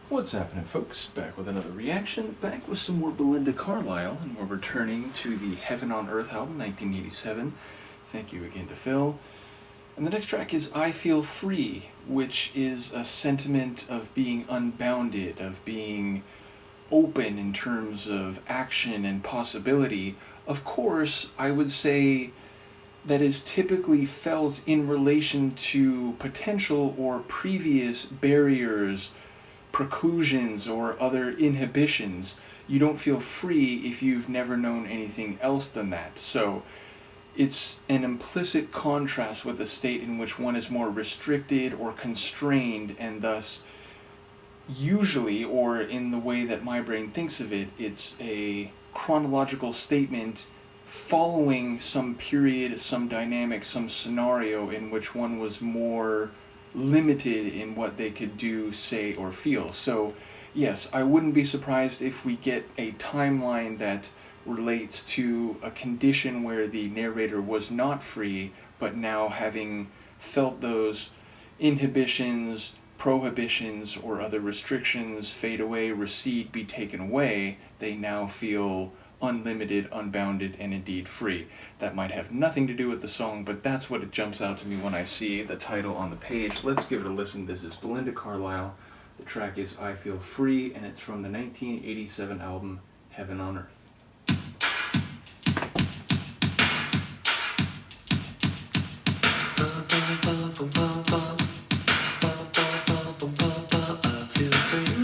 What's happening, folks? Back with another reaction, back with some more Belinda Carlisle, and we're returning to the Heaven on Earth album, 1987. Thank you again to Phil. And the next track is I Feel Free, which is a sentiment of being unbounded, of being open in terms of action and possibility. Of course, I would say that is typically felt in relation to potential or previous barriers, preclusions, or other inhibitions. You don't feel free if you've never known anything else than that. So it's an implicit contrast with a state in which one is more restricted or constrained, and thus usually, or in the way that my brain thinks of it, it's a chronological statement following some period, some dynamic, some scenario in which one was more limited in what they could do, say, or feel. So yes, I wouldn't be surprised if we get a timeline that relates to a condition where the narrator was not free, but now having felt those inhibitions, prohibitions, or other restrictions fade away, recede, be taken away, they now feel unlimited, unbounded, and indeed free. That might have nothing to do with the song, but that's what it jumps out to me when I see the title on the page. Let's give it a listen. This is Belinda Carlisle. The track is I Feel Free, and it's from the 1987 album Heaven on Earth. I feel free.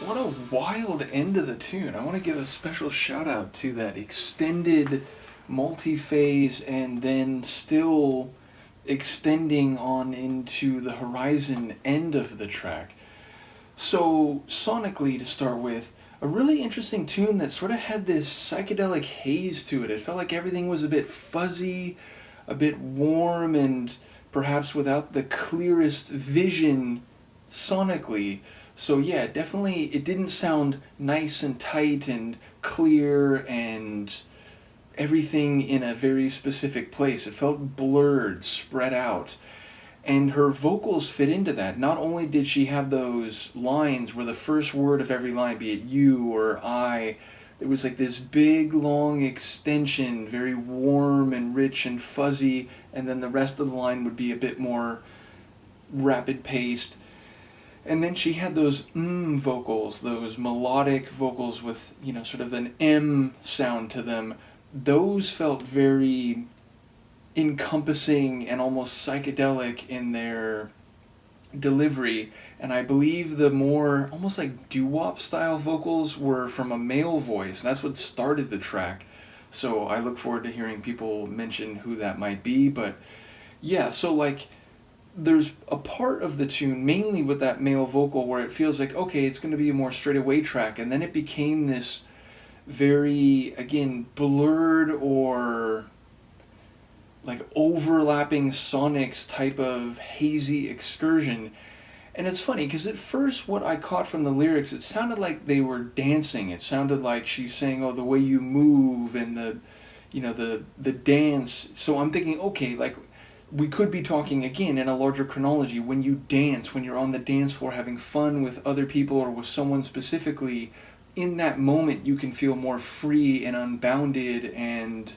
What a wild end of the tune. I want to give a special shout out to that extended multi-phase and then still extending on into the horizon end of the track. So, sonically, to start with, a really interesting tune that sort of had this psychedelic haze to it. It felt like everything was a bit fuzzy, a bit warm, and perhaps without the clearest vision sonically. So yeah, definitely it didn't sound nice and tight and clear and everything in a very specific place. It felt blurred, spread out. And her vocals fit into that. Not only did she have those lines where the first word of every line, be it you or I, there was like this big long extension, very warm and rich and fuzzy, and then the rest of the line would be a bit more rapid paced. And then she had those vocals, those melodic vocals with, sort of an M sound to them. Those felt very encompassing and almost psychedelic in their delivery. And I believe the more almost like doo-wop style vocals were from a male voice. And that's what started the track. So I look forward to hearing people mention who that might be. But yeah, so like there's a part of the tune, mainly with that male vocal, where it feels like, okay, it's going to be a more straightaway track, and then it became this very, again, blurred or like overlapping sonics type of hazy excursion. And it's funny, because at first what I caught from the lyrics, it sounded like they were dancing. It sounded like she's saying, oh, the way you move and the dance. So I'm thinking, okay, like, we could be talking again in a larger chronology when you dance, when you're on the dance floor having fun with other people or with someone specifically. In that moment, you can feel more free and unbounded and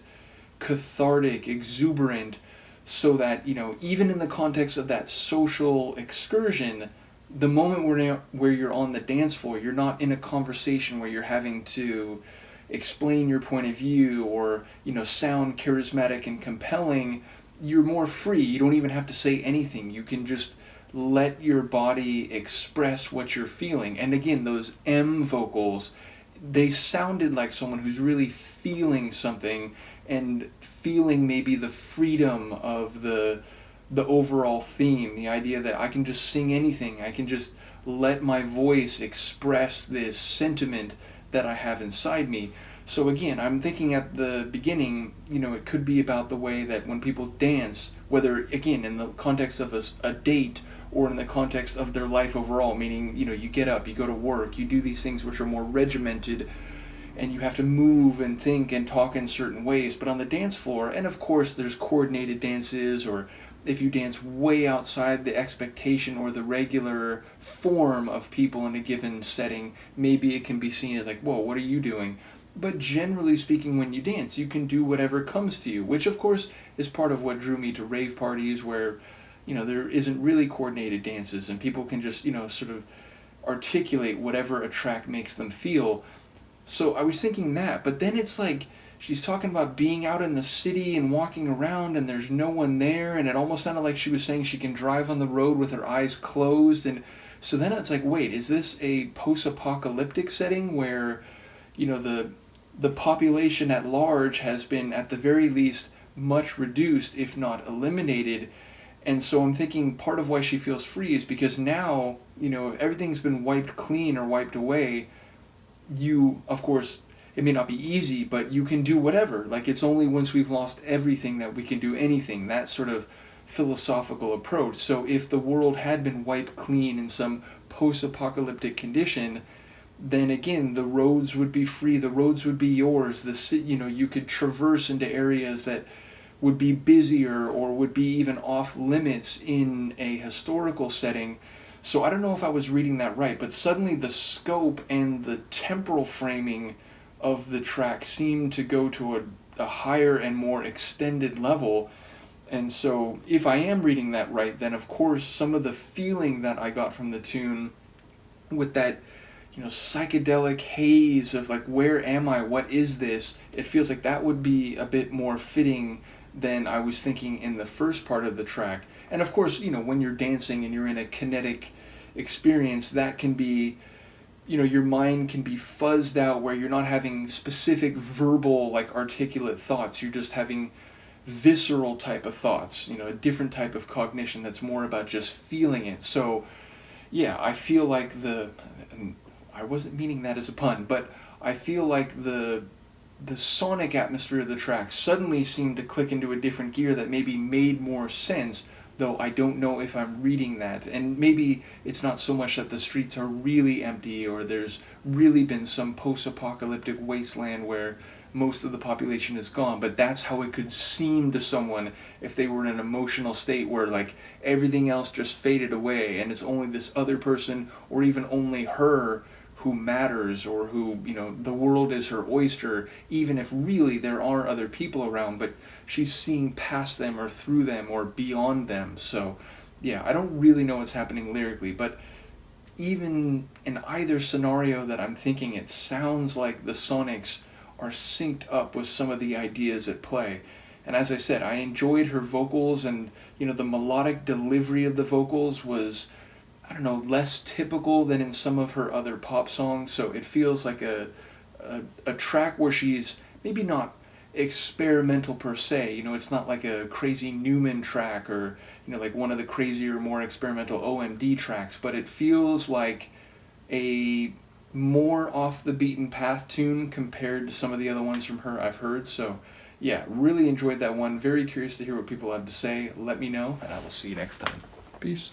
cathartic, exuberant, so that, even in the context of that social excursion, the moment where you're on the dance floor, you're not in a conversation where you're having to explain your point of view or, sound charismatic and compelling. You're more free. You don't even have to say anything. You can just let your body express what you're feeling. And again, those M vocals, they sounded like someone who's really feeling something and feeling maybe the freedom of the overall theme, the idea that I can just sing anything. I can just let my voice express this sentiment that I have inside me. So again, I'm thinking at the beginning, it could be about the way that when people dance, whether, again, in the context of a date or in the context of their life overall, meaning, you get up, you go to work, you do these things which are more regimented, and you have to move and think and talk in certain ways. But on the dance floor, and of course there's coordinated dances, or if you dance way outside the expectation or the regular form of people in a given setting, maybe it can be seen as like, whoa, what are you doing? But generally speaking, when you dance, you can do whatever comes to you, which of course is part of what drew me to rave parties where, there isn't really coordinated dances and people can just, sort of articulate whatever a track makes them feel. So I was thinking that, but then it's like she's talking about being out in the city and walking around and there's no one there, and it almost sounded like she was saying she can drive on the road with her eyes closed. And so then it's like, wait, is this a post-apocalyptic setting where, the population at large has been, at the very least, much reduced, if not eliminated? And so I'm thinking part of why she feels free is because now, everything's been wiped clean or wiped away. You, of course, it may not be easy, but you can do whatever. Like, it's only once we've lost everything that we can do anything. That sort of philosophical approach. So if the world had been wiped clean in some post-apocalyptic condition, then again, the roads would be free, the roads would be yours, you could traverse into areas that would be busier or would be even off limits in a historical setting. So I don't know if I was reading that right, but suddenly the scope and the temporal framing of the track seemed to go to a higher and more extended level. And so if I am reading that right, then of course some of the feeling that I got from the tune with that psychedelic haze of like, where am I? What is this? It feels like that would be a bit more fitting than I was thinking in the first part of the track. And of course, when you're dancing and you're in a kinetic experience, that can be your mind can be fuzzed out where you're not having specific verbal, like articulate thoughts. You're just having visceral type of thoughts, a different type of cognition that's more about just feeling it. So, yeah, I feel like and I wasn't meaning that as a pun, but I feel like the sonic atmosphere of the track suddenly seemed to click into a different gear that maybe made more sense, though I don't know if I'm reading that. And maybe it's not so much that the streets are really empty or there's really been some post-apocalyptic wasteland where most of the population is gone, but that's how it could seem to someone if they were in an emotional state where like everything else just faded away and it's only this other person or even only her who matters, or who, the world is her oyster, even if really there are other people around, but she's seeing past them or through them or beyond them. So yeah, I don't really know what's happening lyrically, but even in either scenario that I'm thinking, it sounds like the sonics are synced up with some of the ideas at play. And as I said, I enjoyed her vocals, and the melodic delivery of the vocals was, I don't know, less typical than in some of her other pop songs. So it feels like a track where she's maybe not experimental per se. It's not like a crazy Newman track or like one of the crazier, more experimental OMD tracks, but it feels like a more off the beaten path tune compared to some of the other ones from her I've heard. So yeah, really enjoyed that one. Very curious to hear what people have to say. Let me know, and I will see you next time. Peace.